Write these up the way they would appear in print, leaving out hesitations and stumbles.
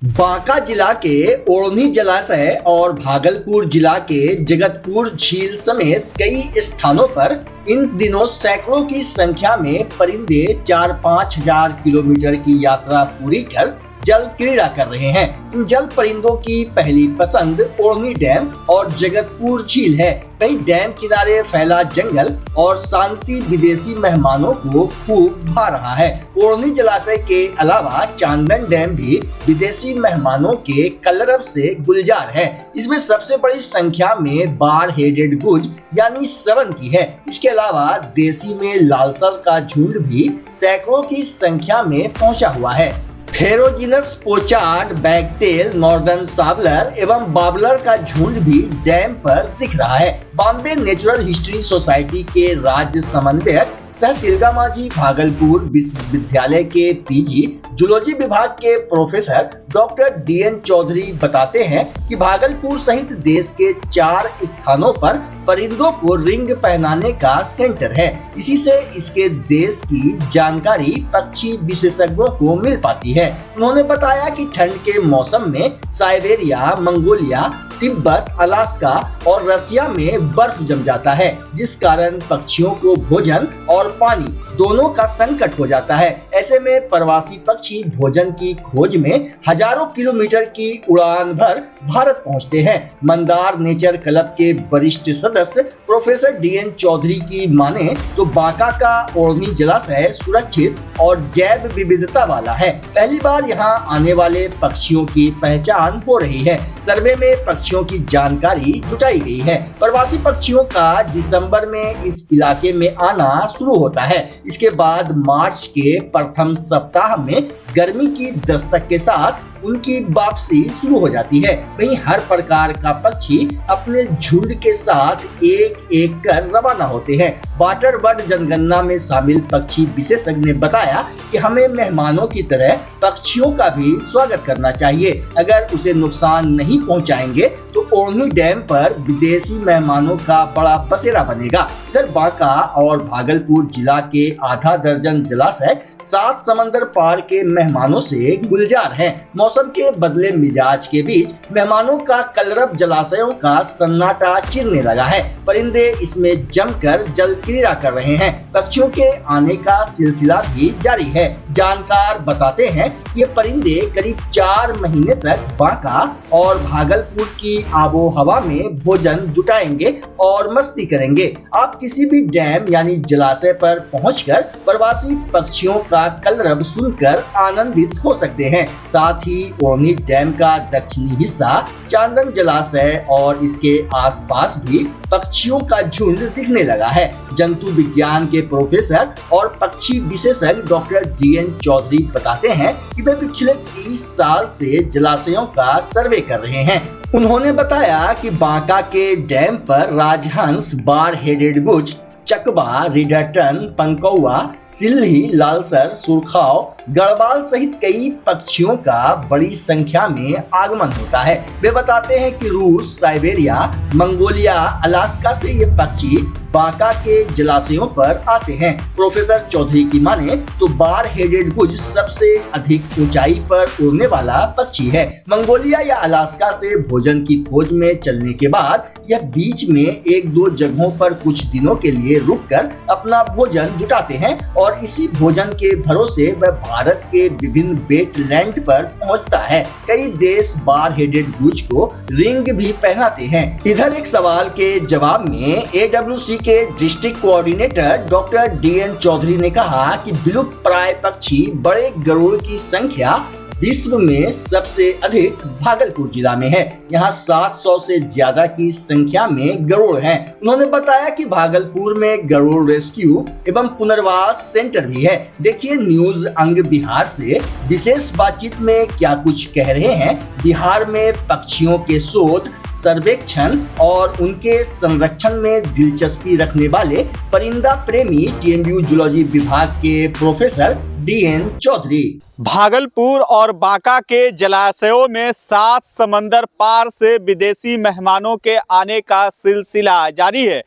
बांका जिला के ओढ़नी जलाशय और भागलपुर जिला के जगतपुर झील समेत कई स्थानों पर इन दिनों सैकड़ों की संख्या में परिंदे 4-5 हजार किलोमीटर की यात्रा पूरी कर जल क्रीड़ा कर रहे हैं। इन जल परिंदों की पहली पसंद ओढ़नी डैम और जगतपुर झील है। कई डैम किनारे फैला जंगल और शांति विदेशी मेहमानों को खूब भा रहा है। ओढ़नी जलाशय के अलावा चांदन डैम भी विदेशी मेहमानों के कलरव से गुलजार है। इसमें सबसे बड़ी संख्या में बार हेडेड गुज यानी सवन की है। इसके अलावा देसी में लालसर का झुंड भी सैकड़ों की संख्या में पहुंचा हुआ है। फेरोजिनस पोचार्ड, बैकटेल, नॉर्दर्न साबलर एवं बाबलर का झुंड भी डैम पर दिख रहा है। बॉम्बे नेचुरल हिस्ट्री सोसाइटी के राज्य समन्वयक सह तिलका मांझी, भागलपुर विश्वविद्यालय के पीजी जूलॉजी विभाग के प्रोफेसर डॉक्टर DN चौधरी बताते हैं कि भागलपुर सहित देश के 4 स्थानों पर परिंदों को रिंग पहनाने का सेंटर है। इसी से इसके देश की जानकारी पक्षी विशेषज्ञों को मिल पाती है। उन्होंने बताया कि ठंड के मौसम में साइबेरिया, मंगोलिया, तिब्बत, अलास्का और रसिया में बर्फ जम जाता है, जिस कारण पक्षियों को भोजन और पानी दोनों का संकट हो जाता है। ऐसे में प्रवासी पक्षी भोजन की खोज में हजारों किलोमीटर की उड़ान भर भारत पहुंचते हैं। मंदार नेचर क्लब के वरिष्ठ सदस्य प्रोफेसर DN चौधरी की माने तो बांका का ओढ़नी जलाशय सुरक्षित और जैव विविधता वाला है। पहली बार यहाँ आने वाले पक्षियों की पहचान हो रही है। सर्वे में पक्षियों की जानकारी जुटाई गई है। प्रवासी पक्षियों का दिसंबर में इस इलाके में आना शुरू होता है। इसके बाद मार्च के प्रथम सप्ताह में गर्मी की दस्तक के साथ उनकी वापसी शुरू हो जाती है। वहीं हर प्रकार का पक्षी अपने झुंड के साथ एक एक कर रवाना होते हैं। वाटर बर्ड जनगणना में शामिल पक्षी विशेषज्ञ ने बताया कि हमें मेहमानों की तरह पक्षियों का भी स्वागत करना चाहिए। अगर उसे नुकसान नहीं पहुंचाएंगे तो ओढ़नी डैम पर विदेशी मेहमानों का बड़ा बसेरा बनेगा। इधर बांका और भागलपुर जिला के आधा दर्जन जलाशय 7 समंदर पार के मेहमानों से गुलजार हैं। मौसम के बदले मिजाज के बीच मेहमानों का कलरव जलाशयों का सन्नाटा चिरने लगा है। परिंदे इसमें जमकर जल क्रीड़ा कर रहे हैं। पक्षियों के आने का सिलसिला भी जारी है। जानकार बताते हैं ये परिंदे करीब 4 महीने तक बांका और भागलपुर की आबो हवा में भोजन जुटाएंगे और मस्ती करेंगे। आप किसी भी डैम यानी जलाशय पर पहुंचकर प्रवासी पक्षियों का कलरव सुनकर आनंदित हो सकते हैं। साथ ही ओढ़नी डैम का दक्षिणी हिस्सा, चांदन जलाशय और इसके आसपास भी पक्षियों का झुंड दिखने लगा है। जंतु विज्ञान के प्रोफेसर और पक्षी विशेषज्ञ डॉक्टर DN चौधरी बताते हैं कि वे पिछले 30 साल से जलाशयों का सर्वे कर रहे हैं। उन्होंने बताया कि बांका के डैम पर राजहंस, बार हेडेड गुज, चकवा, रिडरटन, पंकौआ, सिल्ही, लालसर, सुरखाव, गढ़वाल सहित कई पक्षियों का बड़ी संख्या में आगमन होता है। वे बताते हैं कि रूस, साइबेरिया, मंगोलिया, अलास्का से ये पक्षी बांका के जलाशयों पर आते हैं। प्रोफेसर चौधरी की माने तो बार हेडेड गुज सबसे अधिक ऊंचाई पर उड़ने वाला पक्षी है। मंगोलिया या अलास्का से भोजन की खोज में चलने के बाद यह बीच में 1-2 जगहों पर कुछ दिनों के लिए रुककर अपना भोजन जुटाते हैं और इसी भोजन के भरोसे वह भारत के विभिन्न वेटलैंड पर पहुंचता है। कई देश बार हेडेड गुज को रिंग भी पहनाते हैं। इधर एक सवाल के जवाब में AWC के district coordinator doctor DN Chaudhary ने कहा कि विलुप्त प्राय पक्षी बड़े गरुड़ की संख्या विश्व में सबसे अधिक भागलपुर जिला में है। यहाँ 700 से ज्यादा की संख्या में गरुड़ हैं। उन्होंने बताया कि भागलपुर में गरुड़ रेस्क्यू एवं पुनर्वास सेंटर भी है। देखिए न्यूज अंग बिहार से विशेष बातचीत में क्या कुछ कह रहे हैं बिहार में पक्षियों के शोध, सर्वेक्षण और उनके संरक्षण में दिलचस्पी रखने वाले परिंदा प्रेमी TMU जूलॉजी विभाग के प्रोफेसर DN चौधरी। भागलपुर और बांका के जलाशयों में 7 समंदर पार से विदेशी मेहमानों के आने का सिलसिला जारी है।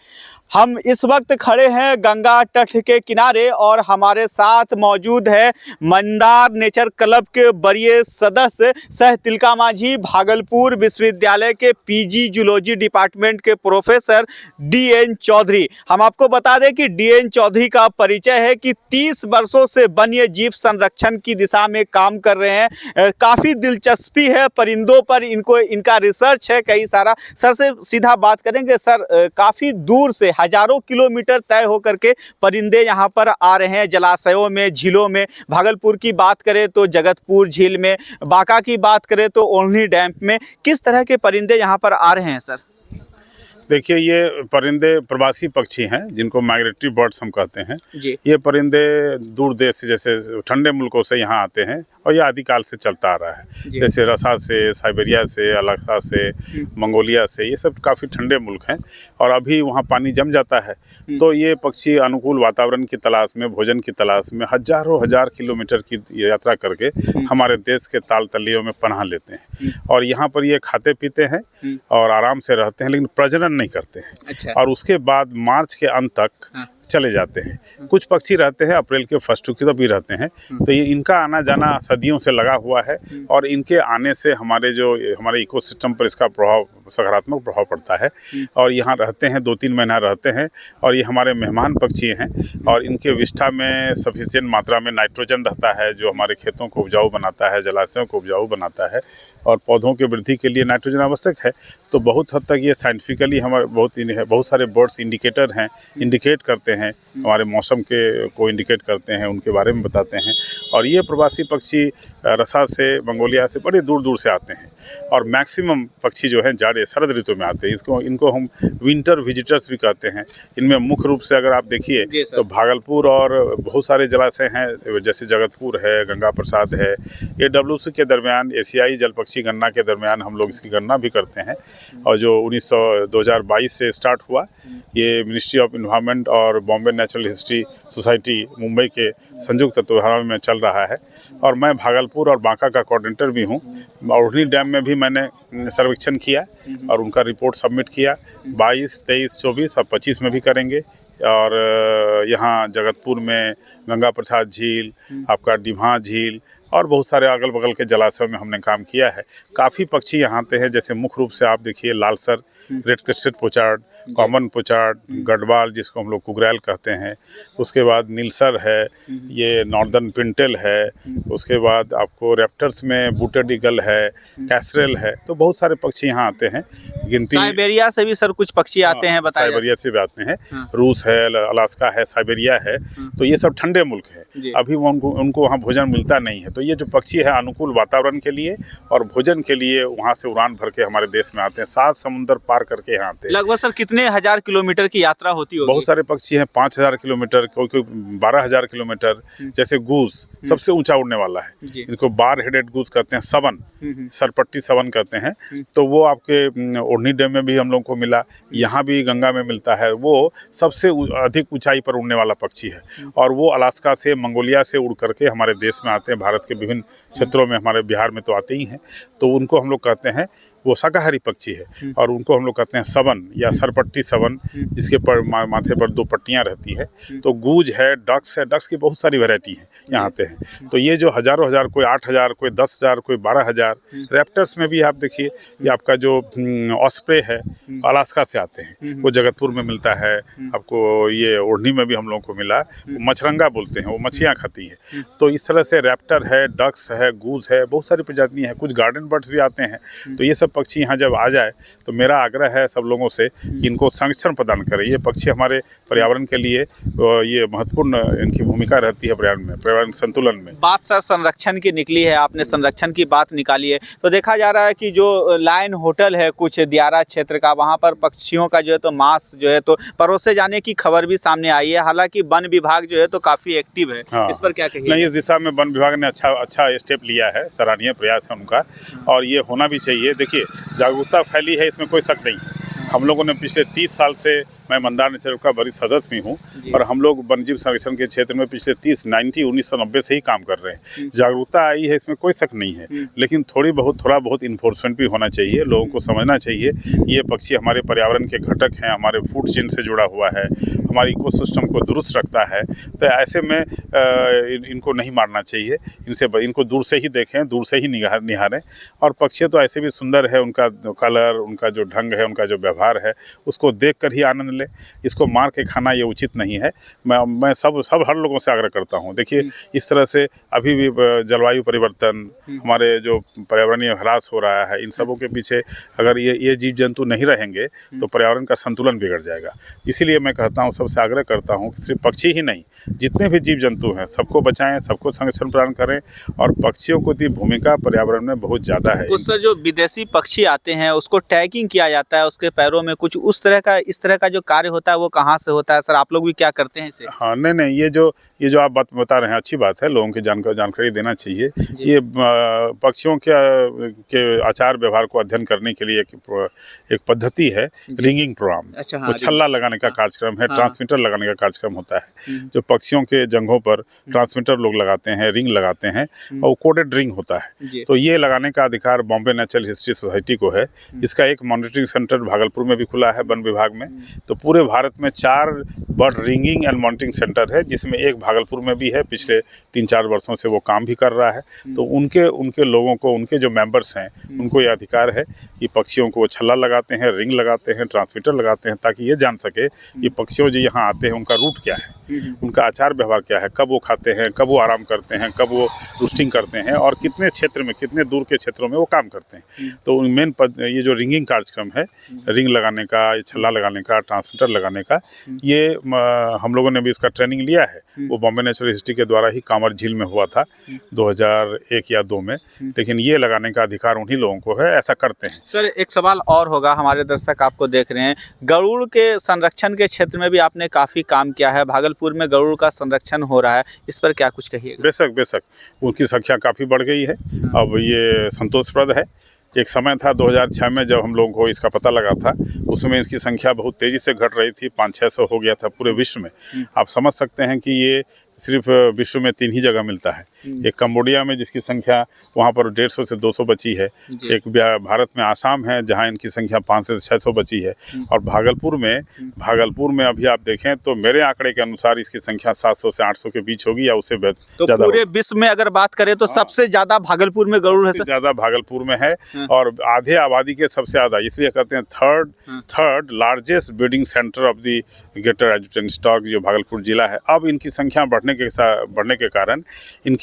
हम इस वक्त खड़े हैं गंगा तट के किनारे और हमारे साथ मौजूद है मंदार नेचर क्लब के वरीय सदस्य सह तिलका माझी भागलपुर विश्वविद्यालय के पीजी जूलॉजी डिपार्टमेंट के प्रोफेसर DN चौधरी। हम आपको बता दें कि DN चौधरी का परिचय है कि 30 वर्षों से वन्य जीव संरक्षण की दिशा में काम कर रहे हैं। काफ़ी दिलचस्पी है परिंदों पर, इनका रिसर्च है कई सारा। सर से सीधा बात करेंगे। सर, काफ़ी दूर से हजारों किलोमीटर तय होकर के परिंदे यहाँ पर आ रहे हैं जलाशयों में, झीलों में। भागलपुर की बात करें तो जगतपुर झील में, बांका की बात करें तो ओढ़नी डैम में। किस तरह के परिंदे यहाँ पर आ रहे हैं सर? देखिए, ये परिंदे प्रवासी पक्षी हैं जिनको माइग्रेटरी बर्ड्स हम कहते हैं जी। ये परिंदे दूर देश से, जैसे ठंडे मुल्कों से यहाँ आते हैं और ये आदिकाल से चलता आ रहा है। जैसे रसा से, साइबेरिया से, अलास्का से, मंगोलिया से, ये सब काफ़ी ठंडे मुल्क हैं और अभी वहाँ पानी जम जाता है तो ये पक्षी अनुकूल वातावरण की तलाश में, भोजन की तलाश में हजारों हजार किलोमीटर की यात्रा करके हमारे देश के ताल तलियों में पनाह लेते हैं और यहाँ पर ये खाते पीते हैं और आराम से रहते हैं, लेकिन प्रजनन नहीं करते हैं। अच्छा। और उसके बाद मार्च के अंत तक चले जाते हैं। कुछ पक्षी रहते हैं अप्रैल के फर्स्ट वीक तक भी रहते हैं। तो ये इनका आना जाना सदियों से लगा हुआ है और इनके आने से हमारे इकोसिस्टम पर इसका प्रभाव, सकारात्मक प्रभाव पड़ता है और यहाँ रहते हैं, 2-3 महीना रहते हैं और ये हमारे मेहमान पक्षी हैं और इनके विष्ठा में सफिशिएंट मात्रा में नाइट्रोजन रहता है जो हमारे खेतों को उपजाऊ बनाता है, जलाशयों को उपजाऊ बनाता है और पौधों के वृद्धि के लिए नाइट्रोजन आवश्यक है। तो बहुत हद तक ये साइंटिफिकली हमारे बहुत सारे बर्ड्स इंडिकेटर हैं, इंडिकेट करते हैं, हमारे मौसम को इंडिकेट करते हैं, उनके बारे में बताते हैं। और ये प्रवासी पक्षी रसा से, मंगोलिया से बड़े दूर दूर से आते हैं और मैक्सिमम पक्षी जो हैं जाड़े शरद ऋतु में आते हैं। इनको हम विंटर विजिटर्स भी कहते हैं। इनमें मुख्य रूप से अगर आप देखिए तो भागलपुर और बहुत सारे जलाशय हैं, जैसे जगतपुर है, गंगा प्रसाद है। AWC के दरमियान, एशियाई जल पक्षी गणना के दरमियान हम लोग इसकी गणना भी करते हैं और जो 2022 से स्टार्ट हुआ, ये मिनिस्ट्री ऑफ इन्वायरमेंट और Bombay natural history society Mumbai के संयुक्त तत्वाधान में चल रहा है। और मैं भागलपुर और बांका का कोऑर्डिनेटर भी हूँ। ओढ़नी डैम में भी मैंने सर्वेक्षण किया और उनका रिपोर्ट सबमिट किया। 22, 23, 24 और 25 में भी करेंगे। और यहाँ जगतपुर में गंगा प्रसाद झील, आपका डिम्हा झील और बहुत सारे अगल बगल के जलाशयों में हमने काम किया है। काफ़ी पक्षी यहाँ आते हैं, जैसे मुख्य रूप से आप देखिए लालसर, red crested pochard, common pochard, Garhwal जिसको हम लोग कुगरैल कहते हैं, उसके बाद नीलसर है, ये नॉर्दर्न पिंटेल है, उसके बाद आपको रैप्टर्स में बूटेड ईगल है, कैसरेल है। तो बहुत सारे पक्षी यहाँ आते हैं। गिनती साइबेरिया से भी सर कुछ पक्षी आते हैं, बताइए। साइबेरिया से भी आते हैं। रूस है, अलास्का है, साइबेरिया है। तो ये सब ठंडे मुल्क है, अभी उनको वहाँ भोजन मिलता नहीं है। तो ये जो पक्षी है अनुकूल वातावरण के लिए और भोजन के लिए वहाँ से उड़ान भर के हमारे देश में आते हैं। 7 समुंदर पार करके यहाँ आते हैं। लगभग सर कितने हजार किलोमीटर की यात्रा होती होगी? बहुत सारे पक्षी हैं, 5000 किलोमीटर, कोई 12000 किलोमीटर। जैसे गूस सबसे ऊंचा उड़ने वाला है, इनको बार हेडेड गूस कहते हैं, सवन, सरपट्टी सवन कहते हैं। तो वो आपके ओढ़नी डैम में भी हम लोग को मिला, यहाँ भी गंगा में मिलता है। वो सबसे अधिक ऊंचाई पर उड़ने वाला पक्षी है और वो अलास्का से, मंगोलिया से उड़ करके हमारे देश में आते हैं। भारत के विभिन्न क्षेत्रों में, हमारे बिहार में तो आते ही हैं। तो उनको हम लोग कहते हैं, वो शाकाहारी पक्षी है और उनको हम लोग कहते हैं सवन या सरपट्टी सवन, जिसके पर माथे पर 2 पट्टियां रहती है। तो गूज है, डक्स है, डक्स की बहुत सारी वैरायटी है यहाँ आते हैं। तो ये जो हजारों हजार, कोई 8000, कोई 10,000, कोई 12,000। रैप्टर्स में भी आप देखिए, ये आपका जो ऑस्प्रे है, अलास्का से आते हैं, वो जगतपुर में मिलता है आपको। ये ओढ़नी में भी हम लोगों को मिला, मछरंगा बोलते हैं, वो मछलियाँ खाती है। तो इस तरह से रैप्टर है, डक्स है, गूज है, बहुत सारी प्रजातियाँ हैं। कुछ गार्डन बर्ड्स भी आते हैं। तो ये सब पक्षी यहाँ जब आ जाए तो मेरा आग्रह है सब लोगों से कि इनको संरक्षण प्रदान करें। ये पक्षी हमारे पर्यावरण के लिए ये महत्वपूर्ण इनकी भूमिका रहती है पर्यावरण संतुलन में। बात सर संरक्षण की निकली है, आपने संरक्षण की बात निकाली है। तो देखा जा रहा है कि जो लायन होटल है कुछ दियारा क्षेत्र का, वहाँ पर पक्षियों का जो है तो मांस जो है तो परोसे जाने की खबर भी सामने आई है। हालांकि वन विभाग जो है तो काफ़ी एक्टिव है। इस पर क्या कहिए? नहीं, इस दिशा में वन विभाग ने अच्छा स्टेप लिया है, सराहनीय प्रयास है उनका और ये होना भी चाहिए। देखिए, जागरूकता फैली है, इसमें कोई शक नहीं। हम लोगों ने पिछले 30 साल से, मैं मंदार नेचर का बड़ी सदस्य भी हूँ, और हम लोग वन्यजीव संरक्षण के क्षेत्र में पिछले 1990 से ही काम कर रहे हैं। जागरूकता आई है, इसमें कोई शक नहीं है, लेकिन थोड़ा बहुत इन्फोर्समेंट भी होना चाहिए। लोगों को समझना चाहिए ये पक्षी हमारे पर्यावरण के घटक हैं, हमारे फूड चेन से जुड़ा हुआ है, हमारे इकोसिस्टम को दुरुस्त रखता है। तो ऐसे में इनको नहीं मारना चाहिए, इनको दूर से ही देखें, दूर से ही निहारें। और पक्षी तो ऐसे भी सुंदर है, उनका कलर, उनका जो ढंग है, उनका जो व्यवहार है, उसको देख कर ही आनंद ले। इसको मार के खाना ये उचित नहीं है। मैं सब हर लोगों से आग्रह करता हूँ। देखिए, इस तरह से अभी भी जलवायु परिवर्तन, हमारे जो पर्यावरणीय ह्रास हो रहा है, इन सबों के पीछे अगर ये जीव जंतु नहीं रहेंगे तो पर्यावरण का संतुलन बिगड़ जाएगा। इसीलिए मैं कहता हूँ, सबसे आग्रह करता हूँ कि सिर्फ पक्षी ही नहीं, जितने भी जीव जंतु हैं सबको बचाएं, सबको संरक्षण प्रदान करें। और पक्षियों की भूमिका पर्यावरण में बहुत ज़्यादा है। कुछ सर जो विदेशी पक्षी आते हैं उसको टैगिंग किया जाता है, उसके पैरों में कुछ इस तरह का जो कार्य होता है वो कहाँ से होता है सर? आप लोग भी क्या करते हैं इसे? हाँ, नहीं, ये जो आप बात बता रहे हैं अच्छी बात है, लोगों की जानकारी देना चाहिए। ये पक्षियों के आचार व्यवहार को अध्ययन करने के लिए एक पद्धति है, रिंगिंग प्रोग्राम। अच्छा, हाँ, वो छल्ला लगाने का कार्यक्रम है, ट्रांसमीटर लगाने का कार्यक्रम होता है। जो पक्षियों के जंघों पर ट्रांसमीटर लोग लगाते हैं, रिंग लगाते हैं, और कोडेड रिंग होता है। तो ये लगाने का अधिकार बॉम्बे नेचुरल हिस्ट्री सोसाइटी को है। इसका एक मॉनिटरिंग सेंटर भागलपुर में भी खुला है, वन विभाग में। तो पूरे भारत में 4 bird ringing and monitoring centre है, जिसमें एक भागलपुर में भी है। पिछले 3-4 वर्षों से वो काम भी कर रहा है। तो उनके लोगों को, उनके जो मेंबर्स हैं, उनको ये अधिकार है कि पक्षियों को वो छल्ला लगाते हैं, रिंग लगाते हैं, ट्रांसमीटर लगाते हैं, ताकि ये जान सके कि पक्षियों जो यहाँ आते हैं उनका रूट क्या है, उनका आचार व्यवहार क्या है, कब वो खाते हैं, कब वो आराम करते हैं, कब वो रूस्टिंग करते हैं, और कितने क्षेत्र में, कितने दूर के क्षेत्रों में वो काम करते हैं। तो मेन ये जो रिंगिंग कार्यक्रम है, रिंग लगाने का, छल्ला लगाने का, ट्रांसमीटर लगाने का, ये हम लोगों ने भी इसका ट्रेनिंग लिया है। वो बॉम्बे नेचुरल हिस्ट्री के द्वारा ही कांवर झील में हुआ था 2001 या 2 में। लेकिन ये लगाने का अधिकार उन्हीं लोगों को है, ऐसा करते हैं। सर, एक सवाल और होगा, हमारे दर्शक आपको देख रहे हैं, गरुड़ के संरक्षण के क्षेत्र में भी आपने काफ़ी काम किया है। भागलपुर में गरुड़ का संरक्षण हो रहा है, इस पर क्या कुछ कहिएगा? बेशक उनकी संख्या काफ़ी बढ़ गई है। अब ये संतोषप्रद है। एक समय था 2006 में, जब हम लोगों को इसका पता लगा था, उसमें इसकी संख्या बहुत तेज़ी से घट रही थी, 500-600 हो गया था पूरे विश्व में। आप समझ सकते हैं कि ये सिर्फ विश्व में 3 ही जगह मिलता है। एक कंबोडिया में, जिसकी संख्या वहाँ पर 150 से 200 बची है। एक भारत में आसाम है, जहाँ इनकी संख्या 500 से 600 बची है। और भागलपुर में अभी आप देखें तो मेरे आंकड़े के अनुसार इसकी संख्या 700 से 800 के बीच होगी, या उससे तो ज़्यादा। पूरे विश्व में अगर बात करें तो सबसे ज़्यादा भागलपुर में गरुड़ है। ज़्यादा भागलपुर में है, और आधे आबादी के सबसे ज़्यादा, इसलिए कहते हैं third largest breeding centre of the greater adjutant stock जो भागलपुर जिला है। अब इनकी संख्या बढ़ने के कारण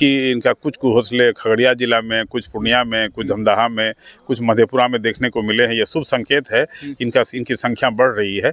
इनका कुछ घोंसले खगड़िया जिला में, कुछ पूर्णिया में, कुछ धमदाहा में, कुछ मधेपुरा में देखने को मिले हैं। ये शुभ संकेत है, इनकी संख्या बढ़ रही है।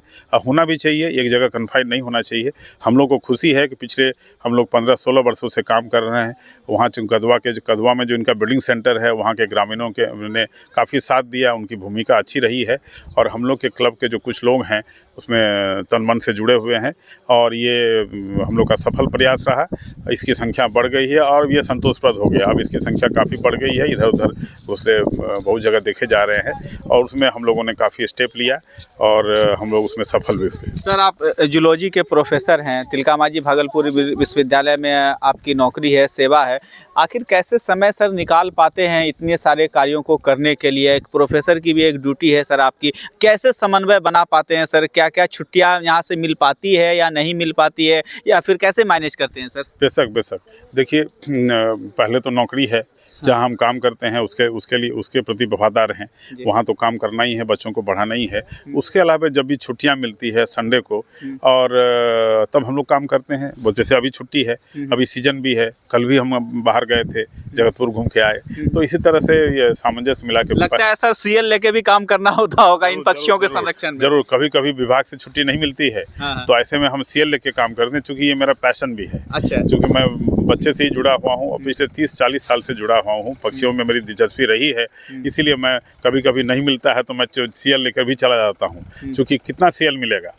होना भी चाहिए, एक जगह कन्फाइंड नहीं होना चाहिए। हम लोग को खुशी है कि पिछले हम लोग 15-16 वर्षों से काम कर रहे हैं। वहाँ कदवा में जो इनका बिल्डिंग सेंटर है, वहाँ के ग्रामीणों ने काफ़ी साथ दिया, उनकी भूमिका अच्छी रही है। और हम लोग के क्लब के जो कुछ लोग हैं उसमें तन मन से जुड़े हुए हैं, और ये हम लोग का सफल प्रयास रहा। इसकी संख्या बढ़ गई है और ये संतोषप्रद हो गया। अब इसकी संख्या काफ़ी बढ़ गई है, इधर उधर उससे बहुत जगह देखे जा रहे हैं, और उसमें हम लोगों ने काफ़ी स्टेप लिया, और हम लोग उसमें सफल भी हुए। सर, आप जूलॉजी के प्रोफेसर हैं, तिलकामाझी भागलपुर विश्वविद्यालय में आपकी नौकरी है, सेवा है। आखिर कैसे समय सर निकाल पाते हैं इतने सारे कार्यों को करने के लिए? एक प्रोफेसर की भी एक ड्यूटी है सर आपकी, कैसे समन्वय बना पाते हैं सर? क्या छुट्टियां यहाँ से मिल पाती है या नहीं मिल पाती है, या फिर कैसे मैनेज करते हैं सर? बेशक देखिए, पहले तो नौकरी है, जहाँ हम काम करते हैं उसके प्रति वफादार हैं। वहाँ तो काम करना ही है, बच्चों को पढ़ाना ही है। उसके अलावा जब भी छुट्टियाँ मिलती है संडे को, और तब हम लोग काम करते हैं। जैसे अभी छुट्टी है, अभी सीजन भी है, कल भी हम बाहर गए थे, जगतपुर घूम के आए। तो इसी तरह से ये सामंजस्य मिला के लगता है सर सीएल लेके भी काम करना होगा इन पक्षियों के संरक्षण में। जरूर, कभी विभाग से छुट्टी नहीं मिलती है, तो ऐसे में हम सीएल लेके काम करते हैं, चूँकि ये मेरा पैशन भी है। अच्छा। चूँकि मैं बच्चे से ही जुड़ा हुआ हूँ, और पिछले 30-40 साल से जुड़ा हुआ हूँ, पक्षियों में मेरी दिलचस्पी रही है। इसीलिए मैं कभी नहीं मिलता है तो मैं सीएल लेकर भी चला जाता हूँ, क्योंकि कितना सीएल मिलेगा।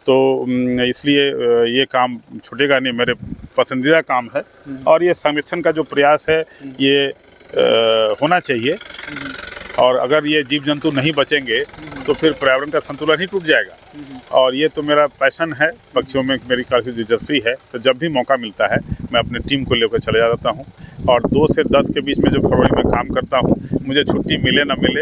तो इसलिए ये काम छूटेगा नहीं, मेरे पसंदीदा काम है। और ये संरक्षण का जो प्रयास है, ये होना चाहिए। और अगर ये जीव जंतु नहीं बचेंगे तो फिर पर्यावरण का संतुलन ही टूट जाएगा। और ये तो मेरा पैशन है, पक्षियों में मेरी काफ़ी दिलचस्पी है, तो जब भी मौका मिलता है मैं अपने टीम को लेकर चले जाता हूँ। और 2 से 10 के बीच में जो फरवरी में काम करता हूँ, मुझे छुट्टी मिले ना मिले,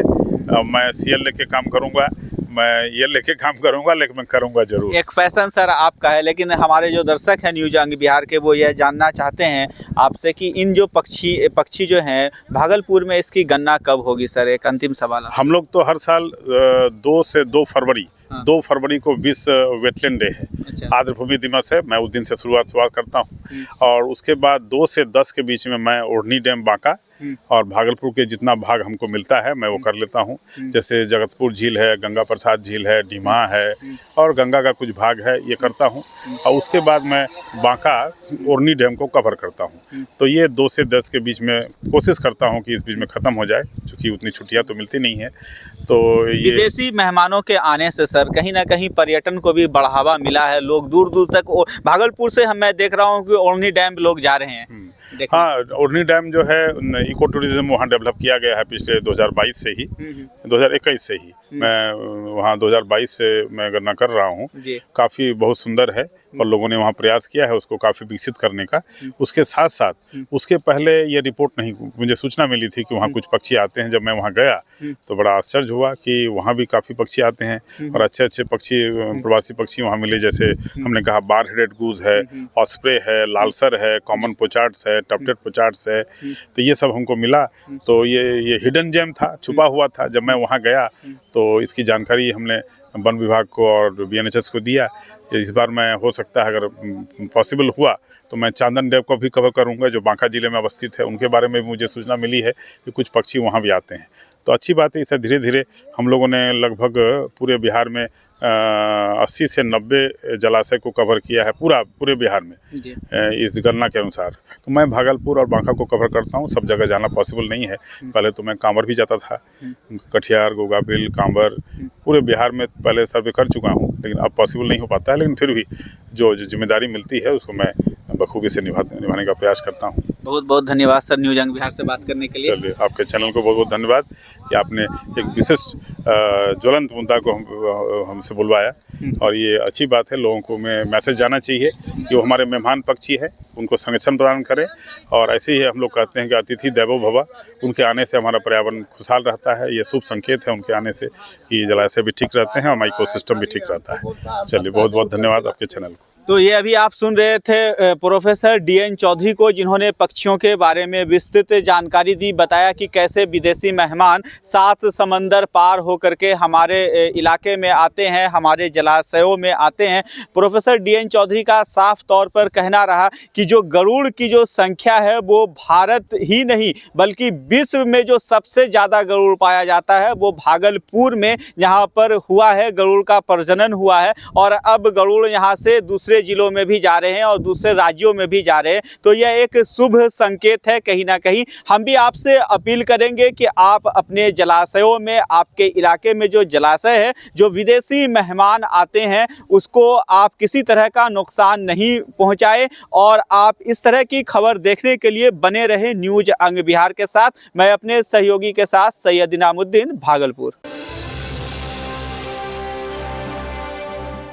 मैं CL लेके काम करूँगा, मैं ये लेके काम करूँगा, लेकिन मैं करूँगा जरूर। एक फैशन सर आपका है, लेकिन हमारे जो दर्शक हैं न्यूज अंग बिहार के, वो यह जानना चाहते हैं आपसे कि इन जो पक्षी जो हैं भागलपुर में, इसकी गणना कब होगी सर? एक अंतिम सवाल। हम लोग तो हर साल 2 फरवरी 2 फरवरी को विश्व वेटलैंड डे है, आर्द्र भूमि दिवस है। मैं उस दिन से शुरुआत करता हूँ और उसके बाद 2 से 10 के बीच में मैं ओढ़नी डैम, बांका और भागलपुर के जितना भाग हमको मिलता है मैं वो कर लेता हूँ। जैसे जगतपुर झील है, गंगा प्रसाद झील है, डीमा है और गंगा का कुछ भाग है, ये करता हूँ। और उसके बाद मैं बांका ओढ़नी डैम को कवर करता हूँ। तो ये 2 से 10 के बीच में कोशिश करता हूँ कि इस बीच में ख़त्म हो जाए, क्योंकि उतनी छुट्टियाँ तो मिलती नहीं है। तो ये विदेशी मेहमानों के आने से सर कहीं ना कहीं पर्यटन को भी बढ़ावा मिला है। लोग दूर दूर तक भागलपुर से मैं देख रहा हूँ कि ओढ़नी डैम लोग जा रहे हैं। हाँ, ओढ़नी डैम जो है इको टूरिज्म वहाँ डेवलप किया गया है पिछले 2022 से ही, 2021 से ही। मैं वहाँ 2022 से मैं गणना कर रहा हूँ। काफ़ी बहुत सुंदर है और लोगों ने वहाँ प्रयास किया है उसको काफ़ी विकसित करने का। उसके साथ साथ उसके पहले ये रिपोर्ट नहीं, मुझे सूचना मिली थी कि वहाँ कुछ पक्षी आते हैं। जब मैं वहाँ गया तो बड़ा आश्चर्य हुआ कि वहाँ भी काफ़ी पक्षी आते हैं और अच्छे अच्छे पक्षी, प्रवासी पक्षी वहाँ मिले। जैसे हमने कहा बार हेडेड गूज है, ऑस्प्रे है, लालसर है, कॉमन पोचार्ड्स है, टफ्टेड पोचार्ड्स है, तो ये सब हमको मिला। तो ये हिडन जेम था, छुपा हुआ था। जब मैं वहाँ गया तो इसकी जानकारी हमने वन विभाग को और BNHS को दिया। इस बार मैं, हो सकता है अगर पॉसिबल हुआ तो मैं चांदन डैम को भी कवर करूंगा, जो बांका जिले में अवस्थित है। उनके बारे में मुझे सूचना मिली है कि कुछ पक्षी वहाँ भी आते हैं। तो अच्छी बात है। इसे धीरे धीरे हम लोगों ने लगभग पूरे बिहार में 80 से 90 जलाशय को कवर किया है, पूरे बिहार में इस गणना के अनुसार। तो मैं भागलपुर और बांका को कवर करता हूँ। सब जगह जाना पॉसिबल नहीं है। पहले तो मैं कांवर भी जाता था, कटिहार, गोगाबिल, कांवर, पूरे बिहार में पहले सर्वे कर चुका हूँ, लेकिन अब पॉसिबल नहीं हो पाता है। लेकिन फिर भी जो जिम्मेदारी मिलती है उसको मैं बखूबी से निभाने का प्रयास करता हूँ। बहुत बहुत धन्यवाद सर न्यूज अंग बिहार से बात करने के लिए। चलिए, आपके चैनल को बहुत बहुत धन्यवाद कि आपने एक विशिष्ट ज्वलंत मुद्दा को हमसे बुलवाया। और ये अच्छी बात है। लोगों को मैं मैसेज जाना चाहिए कि वो हमारे मेहमान पक्षी है, उनको संरक्षण प्रदान करें। और ऐसे ही हम लोग कहते हैं कि अतिथि देवो भव, उनके आने से हमारा पर्यावरण खुशहाल रहता है। ये शुभ संकेत है उनके आने से कि जलाशय भी ठीक रहते हैं और हमारा इकोसिस्टम भी ठीक रहता है। चलिए, बहुत बहुत धन्यवाद आपके चैनल को। तो ये अभी आप सुन रहे थे प्रोफेसर DN चौधरी को, जिन्होंने पक्षियों के बारे में विस्तृत जानकारी दी। बताया कि कैसे विदेशी मेहमान 7 समंदर पार होकर के हमारे इलाके में आते हैं, हमारे जलाशयों में आते हैं। प्रोफेसर DN चौधरी का साफ तौर पर कहना रहा कि जो गरुड़ की जो संख्या है वो भारत ही नहीं बल्कि विश्व में जो सबसे ज़्यादा गरुड़ पाया जाता है वो भागलपुर में यहाँ पर हुआ है, गरुड़ का प्रजनन हुआ है। और अब गरुड़ यहाँ से दूसरे जिलों में भी जा रहे हैं और दूसरे राज्यों में भी जा रहे हैं। तो यह एक शुभ संकेत है। कहीं ना कहीं हम भी आपसे अपील करेंगे कि आप अपने जलाशयों में, आपके इलाके में जो जलाशय है, जो विदेशी मेहमान आते हैं, उसको आप किसी तरह का नुकसान नहीं पहुंचाए। और आप इस तरह की खबर देखने के लिए बने रहे न्यूज अंग बिहार के साथ। मैं अपने सहयोगी के साथ सैयद इनामुद्दीन, भागलपुर।